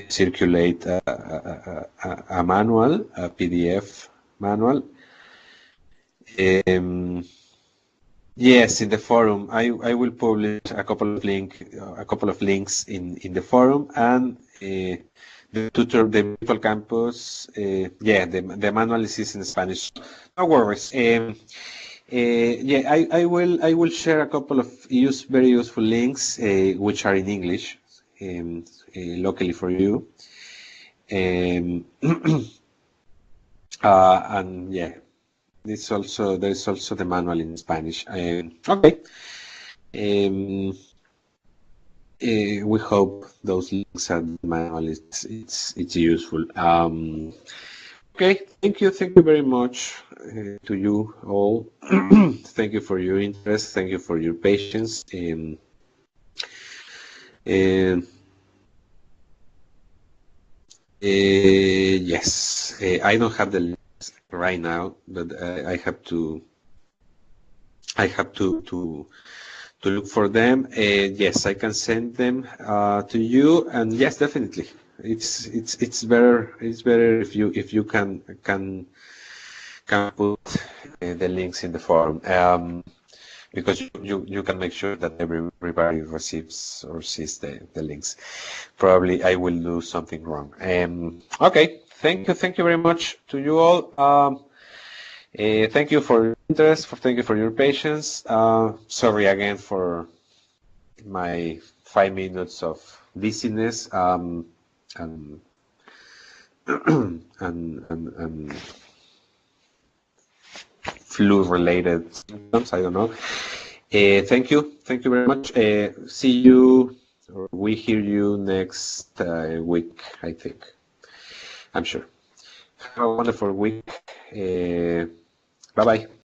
circulate a manual, a PDF manual. Yes, in the forum, I will publish a couple of links in the forum, and the Virtual Campus. The manual is in Spanish. No worries. I will share a couple of very useful links, which are in English, locally for you. And yeah. There is also the manual in Spanish. Okay. Um, we hope those links are manual. It's useful. Okay, thank you very much to you all. Thank you for your interest. Thank you for your patience. And yes, I don't have the links right now, but I have to look for them. Yes, I can send them to you, and yes, definitely, it's better if you can put the links in the forum, because you can make sure that everybody receives or sees the links. Probably I will do something wrong. Okay, thank you very much to you all. Thank you for your interest, thank you for your patience. Sorry again for my 5 minutes of dizziness, and, and flu-related symptoms. I don't know. Thank you very much. See you, or we hear you next week, I think. I'm sure. Have a wonderful week. Bye-bye.